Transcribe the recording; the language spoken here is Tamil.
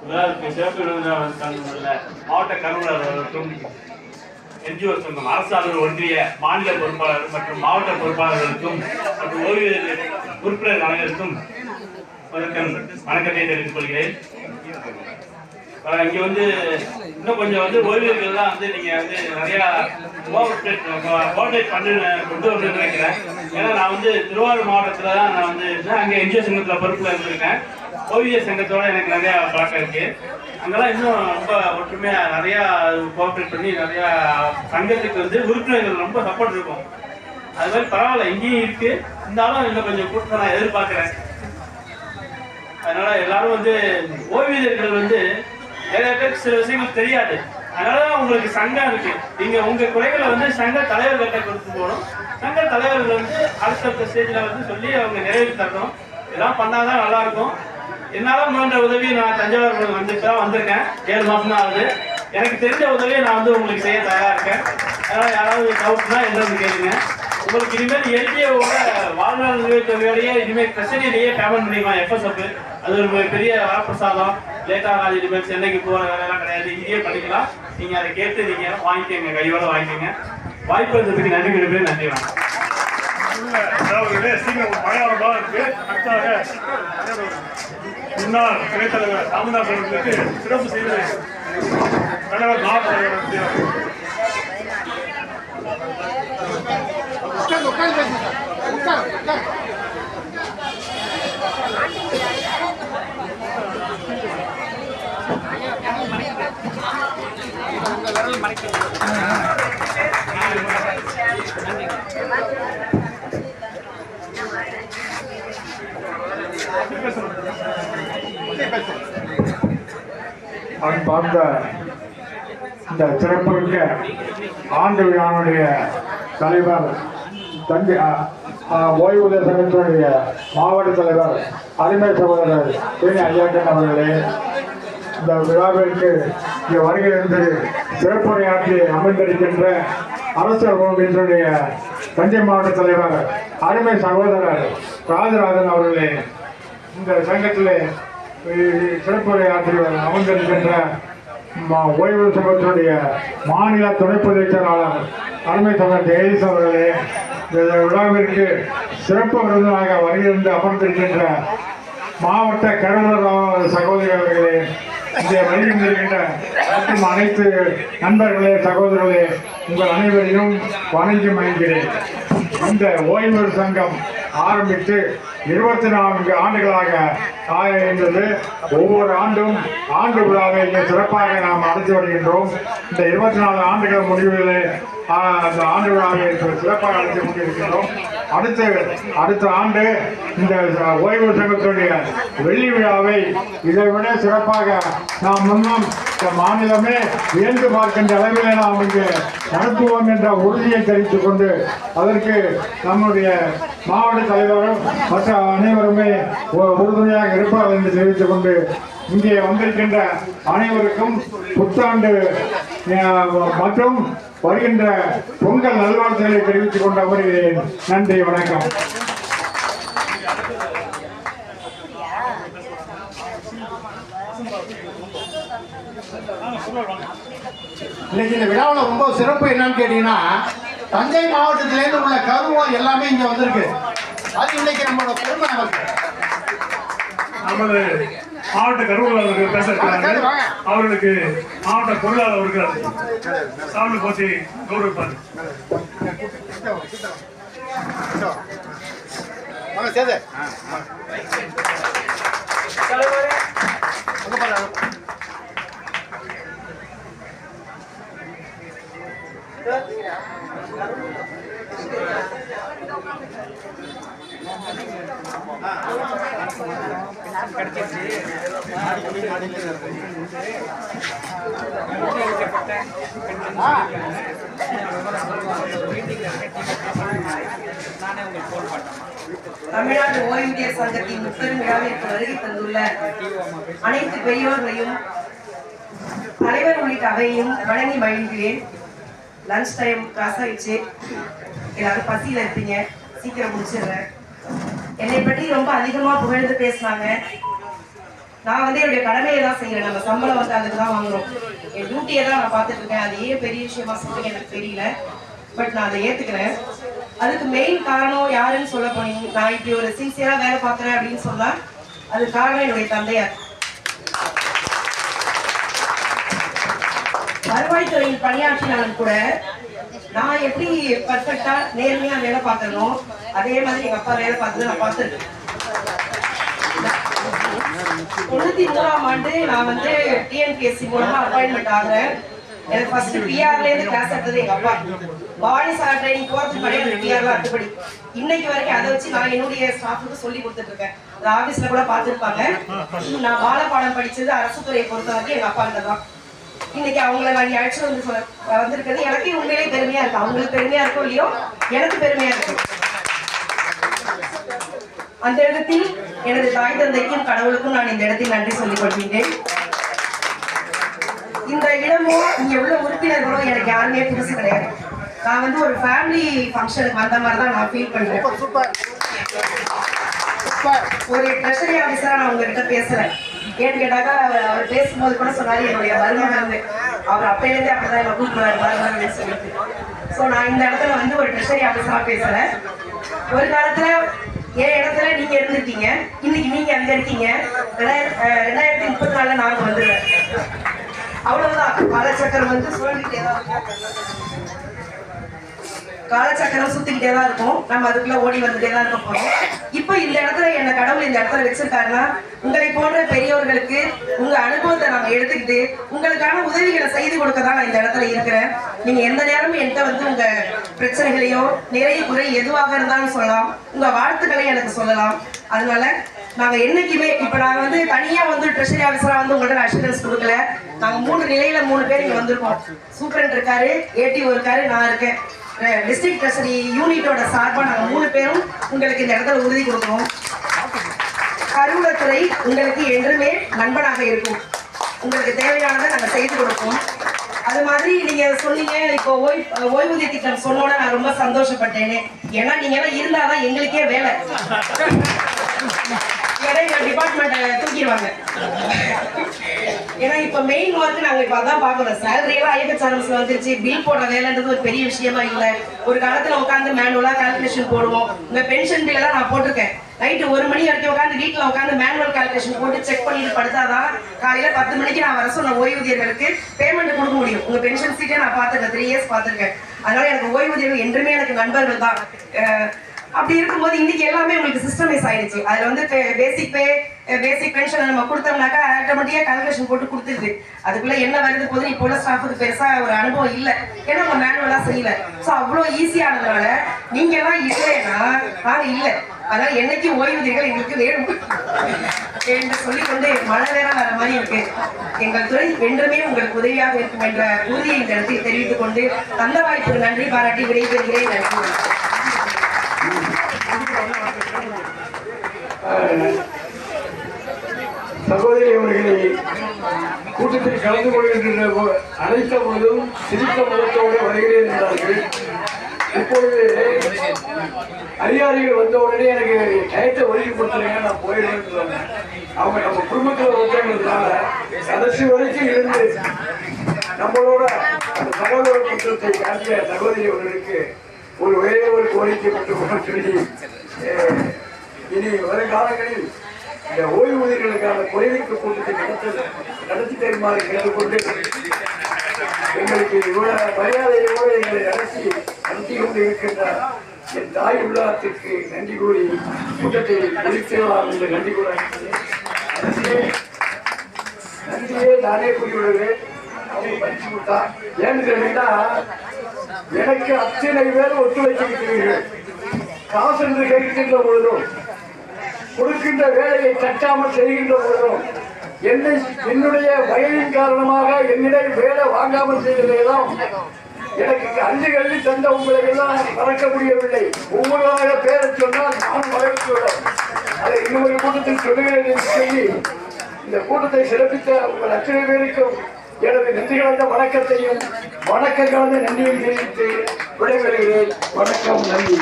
விழாவுக்கு சிறப்பு விருந்தினர் தந்துள்ள மாவட்ட கருவூலர்களுக்கும் என்ஜிஓ சங்கம் அரசாளர் ஒன்றிய மாநில பொறுப்பாளர் மற்றும் மாவட்ட பொறுப்பாளர்களுக்கும் மற்றும் ஓய்வூதிய உறுப்பினர் அனைவருக்கும் வணக்கத்தை தெரிவித்துக் கொள்கிறேன். இங்க இன்னும் கொஞ்சம் ஓய்வூதியர்கள்லாம் நீங்க நிறைய கோஆர்டினேட் பண்ணி கொண்டு வந்து நினைக்கிறேன். ஏன்னா நான் திருவாரூர் மாவட்டத்துல தான் நான் அங்கே என்ஜிஓ சங்கத்துல பொறுப்புல இருந்திருக்கேன். ஓய்வூதிய சங்கத்தோட எனக்கு நிறைய பழக்கம் இருக்கு. அங்கெல்லாம் இன்னும் ரொம்ப ஒற்றுமையா நிறைய கோஆப்ரேட் பண்ணி நிறைய சங்கத்துக்கு உறுப்பினர்கள் ரொம்ப சப்போர்ட் இருக்கும். அது மாதிரி பரவாயில்ல, இங்கேயும் இருக்கு. இருந்தாலும் இன்னும் கொஞ்சம் கூட்டத்தை நான் எதிர்பார்க்கிறேன். அதனால எல்லாரும் ஓய்வூதியர்கள் நிறைய பேருக்கு சில விஷயங்கள் தெரியாது. அதனாலதான் உங்களுக்கு சங்கம் இருக்கு. நீங்க உங்க குறைகளை சங்க தலைவர்கிட்ட கொடுத்து போகணும். சங்க தலைவர்கள் அடுத்தடுத்த ஸ்டேஜ்ல சொல்லி அவங்க நிறைவேற்றி தரணும். இதெல்லாம் பண்ணாதான் நல்லா இருக்கும். என்னால முயன்ற உதவி நான் தஞ்சாவூர் வந்திருக்கேன். 7 மாசம் தான் ஆகுது. எனக்கு தெரிஞ்ச உதவியை நான் உங்களுக்கு செய்ய தயாரா இருக்கேன். அதனால யாராவது டவுட்னா என்ன கேளுங்க. உங்களுக்கு இனிமேல் எல்டிஏவோட வாழ்நாள் நிறுவனத்தொகையோடையே இனிமேல் பிரச்சனையிலேயே பேமெண்ட் பண்ணிக்கலாம். எஃப்எஸ்எஃப் அது ஒரு பெரிய வரப்பிரசாதம். லேட்டாக இனிமேல் சென்னைக்கு போகிற வேலையெல்லாம் கிடையாது. இங்கேயே பண்ணிக்கலாம். நீங்கள் அதை கேட்டு நீங்கள் வாங்கிக்கோங்க, கையோட வாங்கிக்கோங்க. வாய்ப்பு இருந்ததுக்கு நன்றி விடுப்பேன். நன்றி வணக்கம். முன்னாள் துணைத் தலைவர் ராமதாஸ் அவர்களுக்கு சிறப்பு செய்து தலைவர் மாவட்ட அன்பார்ந்த இந்த சிறப்புமிக்க ஆண்டு விழாவுடைய தலைவர் தஞ்சை ஓய்வூதிய சங்கத்தினுடைய மாவட்ட தலைவர் அருமை சகோதரர் தேனி ஐயாக்கன் அவர்களே, இந்த விழாவிற்கு இங்கே வருகிறது சிறப்புரையாற்றி அமர்ந்திருக்கின்ற அரசர் ஒன்றினுடைய தஞ்சை மாவட்ட தலைவர் அருமை சகோதரர் ராஜராஜன் அவர்களே, இந்த சங்கத்திலே சிறப்புரையாற்றி அமர்ந்திருக்கின்ற ஓய்வூதிய சங்கத்தினுடைய மாநில துணை பொதுச் செயலாளர் அருமை சகோதரர் ஜெயதீஷ் அவர்களே, இந்த விழாவிற்கு சிறப்பு விருந்தினராக வருகிறது அமர்ந்திருக்கின்ற மாவட்ட கருவூலர் சகோதரி அவர்களே, இங்கே வருகின்ற மற்றும் அனைத்து நண்பர்களே, சகோதரர்களே, உங்கள் அனைவரையும் வணங்கி மகிழ்கிறேன். இந்த ஓய்வூதிய சங்கம் ஆரம்பித்து 24 ஆண்டுகளாக ஆகின்றது. ஒவ்வொரு ஆண்டும் ஆண்டு விழாவை இங்கே சிறப்பாக நாம் நடத்தி வருகின்றோம். இந்த 24 ஆண்டுகள் முடிவில் அந்த ஆண்டு விழாவை சிறப்பாக நடத்தி கொண்டிருக்கின்றோம். அடுத்த ஆண்டு இந்த ஓய்வு சங்கத்துடைய வெள்ளி விழாவை இதை விட சிறப்பாக நாம் முன்னும் மாநிலமே வியந்து பார்க்கின்ற அளவில் நாம் இங்கு நடத்துவோம் என்ற உறுதியை தெரிவித்துக் கொண்டு அதற்கு நம்முடைய மாவட்ட தலைவரும் மற்ற அனைவருமே உறுதுணையாக இருப்பார்கள் என்று தெரிவித்துக் கொண்டு இங்கே வந்திருக்கின்ற அனைவருக்கும் புத்தாண்டு மற்றும் வருகின்ற பொங்கல் நல்வாழ்த்துக்களை தெரிவித்துக் கொண்டு அமர்கிறேன். நன்றி, வணக்கம். இன்னைக்கு இந்த விழாவில் ரொம்ப சிறப்பு என்னன்னு கேட்டீங்கன்னா, தஞ்சை மாவட்டத்திலேருந்து உள்ள கருவூலம் எல்லாமே இங்க வந்திருக்கு. அது இன்னைக்கு நம்மளோட பெருமை. நமது மாவட்ட கருவூலர் பேசுறாங்க. அவர்களுக்கு மாவட்ட பொருளாளர் அவர்கள் சாமி போட்டி கௌரவிப்பார். தமிழ்நாடு ஓய்வூதிய சங்கத்தின் முப்பெரும் விழாவிற்கு வருகை தந்துள்ள அனைத்து பெரியோர்களையும் தலைவர் உள்ளிட்ட அவையையும் வழங்கி மகிழ்கிறேன். லஞ்ச் டைம் கிராஸ் ஆயிடுச்சு. எல்லாரும் பசியில இருப்பீங்க, சீக்கிரம் முடிச்சிடுறேன். என்னை பற்றி ரொம்ப அதிகமா புகழ்ந்து பேசினாங்க. நான் வந்து என்னுடைய கடமையை தான் செய்யறேன். நம்ம சம்பளம் வந்து அதுக்கு தான் வாங்குறோம். என் டியூட்டியை தான் நான் பார்த்துட்டு இருக்கேன். அது ஏன் பெரிய விஷயமா சொல்றீங்க எனக்கு தெரியல, பட் நான் அதை ஏத்துக்கிறேன். அதுக்கு மெயின் காரணம் யாருன்னு சொல்ல போனீங்க, நான் இப்படி ஒரு சின்சியரா வேலை பார்க்குறேன் அப்படின்னு சொன்னா அது காரணம் என்னுடைய தந்தையார். வருவாய்த்துறையில் பணியாற்றினாலும் கூட நான் எப்படி பர்ஃபெக்டா நேர்மையா வேலை பார்க்கணும், அதே மாதிரி எங்க அப்பா வேலை பார்த்ததை நான் பார்த்துருக்கேன். 93ஆம் ஆண்டு நான் வந்து டிஎன்பிஎஸ்சி மூலமா அப்பாயின்மெண்ட் ஆகிறேன். எனக்கு ஃபர்ஸ்ட் பிஆர்ல இருந்து கிளாஸ் எடுத்தது எங்க அப்பா. பவானி சார் ட்ரைனிங் போறதுக்கு முன்னாடி அந்த பிஆர்ல அட்டுப்படி இன்னைக்கு வரைக்கும் அதை வச்சு நான் என்னுடைய ஸ்டாஃபுக்கு சொல்லி கொடுத்துட்டு இருக்கேன். அந்த ஆபீஸ்ல கூட பார்த்துருப்பாங்க. நான் பாலப்பாடம் படிச்சது அரசு துறையை பொறுத்த வரைக்கும் எங்க அப்பா தான். இன்னைக்கு அவங்கள நான் அழைச்சிட்டு வந்து வந்திருக்கிறது எனக்கு உண்மையிலேயே பெருமையா இருக்கு. அவங்களுக்கு பெருமையா இருக்கும் இல்லையோ, எனக்கு பெருமையா இருக்கு. அந்த இடத்தில் எனது தாய் தந்தைக்கும் கடவுளுக்கும் நான் இந்த இடத்தில் நன்றி சொல்லிக் கொள்கின்றேன். இந்த இடமோ இங்க உள்ள உறுப்பினர்களோ எனக்கு யாருமே புதுசு கிடையாது. நான் வந்து ஒரு ஃபேமிலி ஃபங்க்ஷனுக்கு வந்த மாதிரி தான் நான் ஃபீல் பண்றேன். ஒரு ட்ரெஷரி ஆஃபீஸரா நான் உங்ககிட்ட பேசுறேன். ஏன்னு கேட்டாக்கா அவர் பேசும்போது கூட சொன்னாரு என்னுடைய மருமகன், அவர் அப்பையிலேருந்தே அப்படிதான் என்ன கூப்பிடுவாரு மருமகன் சொல்லிட்டு. ஸோ நான் இந்த இடத்துல வந்து ஒரு ட்ரெஷரி ஆஃபீஸரா பேசுறேன். ஒரு காலத்துல என் இடத்துல நீங்க இருந்திருக்கீங்க, இன்னைக்கு நீங்க அங்க இருக்கீங்க. 2034 நாங்க வந்துடுவேன். அவ்வளவுதான். காலச்சக்கரம் வந்து சுழந்துக்கிட்டே தான் இருக்கும். காலச்சக்கரம் சுத்திக்கிட்டே தான் இருக்கும். நம்ம அதுக்குள்ள ஓடி வந்துட்டே தான் இருக்க போறோம். இப்போ இந்த இடத்துல என்ன கடவுள் இந்த இடத்துல வச்சிருக்காருன்னா, உங்களை போன்ற பெரியவர்களுக்கு உங்க அனுபவத்தை நாங்க எடுத்துக்கிட்டு உங்களுக்கான உதவிகளை செய்து கொடுக்க தான் நான் இந்த இடத்துல இருக்கிறேன். நீங்க எந்த நேரமும் என்கிட்ட வந்து உங்க பிரச்சனைகளையோ நிறைய குறை எதுவாக இருந்தாலும் சொல்லலாம், உங்க வாழ்த்துக்களை எனக்கு சொல்லலாம். அதனால நாங்க என்னைக்குமே இப்ப நாங்க வந்து தனியா வந்து ட்ரெஷரி ஆஃபீஸரா வந்து உங்கள்ட்ட அஷூரன்ஸ் கொடுக்கல. நாங்க 3 நிலையில 3 பேர் இங்க வந்திருக்கோம். சூப்பரண்ட் இருக்காரு, ஏடிஓ இருக்காரு, நான் இருக்கேன். டிஸ்ட்ரிக்ட் ட்ரெஷரி யூனிட்டோட சார்பா நாங்க 3 பேரும் உங்களுக்கு இந்த இடத்துல உறுதி கொடுக்கிறோம். கருவூலத்துறை உங்களுக்கு என்றுமே நண்பனாக இருக்கும். உங்களுக்கு தேவையானதை நாங்க செய்து கொடுப்போம். அது மாதிரி நீங்க சொன்னீங்க இப்போ ஓய்வூதிய திட்டம் சொன்னோட நான் ரொம்ப சந்தோஷப்பட்டேன்னு. ஏன்னா நீங்க எல்லாம் இருந்தாதான் எங்களுக்கே வேலை. எங்க டிபார்ட்மெண்ட் தூக்கிடுவாங்க. ஏன்னா இப்ப மெயின் ஒர்க் நாங்க இப்ப அதான் பாக்குறோம். சேலரி எல்லாம் ஐஎஃப்எஸ்ஆர்எம்ஸ்ல வந்துருச்சு. பில் போடுற வேலைன்றது ஒரு பெரிய விஷயமா இல்லை. ஒரு காலத்துல உட்காந்து மேனுவலா கால்குலேஷன் போடுவோம். உங்க பென்ஷன் பில் எல்லாம் நான் போட்டிருக்கேன். நைட்டு 1 மணி வரைக்கும் உட்காந்து வீட்டுல உட்காந்து மேனுவல் கால்குலேஷன் போட்டு செக் பண்ணிட்டு படுத்தாதான் காலையில 10 மணிக்கு நான் வர சொன்ன ஓய்வூதியர்களுக்கு பேமெண்ட் கொடுக்க முடியும். உங்க பென்ஷன் சீட்டை நான் பார்த்துருக்கேன், 3 இயர்ஸ் பார்த்துருக்கேன். அதனால எனக்கு ஓய்வூதியர்கள் என்றுமே எனக்கு நண்பர்கள் தான். அப்படி இருக்கும்போது இன்னைக்கு எல்லாமே உங்களுக்கு சிஸ்டமைஸ் ஆயிடுச்சு. அதுல வந்து பேசிக் பென்ஷன் நம்ம கொடுத்தோம்னாக்கா ஆட்டோமேட்டிக்கா கால்குலேஷன் போட்டு கொடுத்துருது. அதுக்குள்ள என்ன வருது போது இப்போ உள்ள ஸ்டாஃபுக்கு பெருசா ஒரு அனுபவம் இல்லை. ஏன்னா நம்ம மேனுவலா செய்யல. ஸோ அவ்வளோ ஈஸியானதுனால நீங்க எல்லாம் இல்லைன்னா நாங்க இல்லை. அதனால என்னைக்கு ஓய்வூதியர்கள் எங்களுக்கு வேணும் என்று சொல்லிக்கொண்டு மழை நேரம் வர மாதிரி இருக்கு. எங்கள் துறை என்றுமே உங்களுக்கு உதவியாக இருக்கும் என்ற உறுதியை இந்த இடத்தில் தெரிவித்துக் கொண்டு தந்த வாய்ப்புக்கு நன்றி பாராட்டி விடைபெறுகிறேன். நன்றி. சகோதரி அவர்களை கூட்டத்தில் கலந்து கொள்கின்ற அழைத்த பொழுதும் சிரித்த முகத்தோடு வருகிறேன் என்றார்கள். இப்பொழுது அதிகாரிகள் வந்த உடனே எனக்கு டயத்தை ஒதுக்கி கொடுத்துருங்க, நான் போயிடுவேன்னு சொன்னேன். அவங்க நம்ம குடும்பத்தில் ஒருத்தவங்கனால கடைசி வரைக்கும் இருந்து நம்மளோட அந்த சகோதர குற்றத்தை காட்டிய சகோதரி அவர்களுக்கு ஒரே ஒரு கோரிக்கை மட்டும் சொல்லி, இனி வருங்காலங்களில் இந்த ஓய்வூதியர்களுக்கான குறைதீர்ப்பு கூட்டத்தை நடத்தி தருமாறு கேட்டுக்கொண்டு எங்களுக்கு இவ்வளவு மரியாதையோடு எங்களை நடத்தி கொண்டு இருக்கின்ற என் தாய் உள்ளத்திற்கு நன்றி கூறி கூட்டத்தை முடிக்கலாம் என்று நன்றி கூற நன்றியே நானே கூறியுள்ளேன். அவங்க பறிச்சு கொடுத்தா ஏன்னு கேட்டீங்கன்னா, எனக்கு அத்தனை பேர் ஒத்துழைச்சிருக்கிறீர்கள். காசு என்று கேட்கின்ற பொழுதும் கொடுக்கின்ற வேலையை தட்டாமல் செய்கின்ற பொழுதும் என்னுடைய வயதின் காரணமாக என்னிடம் வேலை வாங்காமல் செய்ததையெல்லாம் எனக்கு அஞ்சு கல்வி தந்த உங்களை எல்லாம் மறக்க முடியவில்லை. ஒவ்வொருவராக பேரை சொன்னால் நான் மறந்துள்ளேன். அதை இன்னொரு கூட்டத்தில் சொல்லுகிறேன் என்று சொல்லி இந்த கூட்டத்தை சிறப்பித்த உங்கள் அத்தனை பேருக்கும் எனது நன்றி கலந்த வணக்கத்தையும் வணக்கம் கலந்த நன்றியை தெரிவித்து விடைபெறுகிறேன். வணக்கம், நன்றி.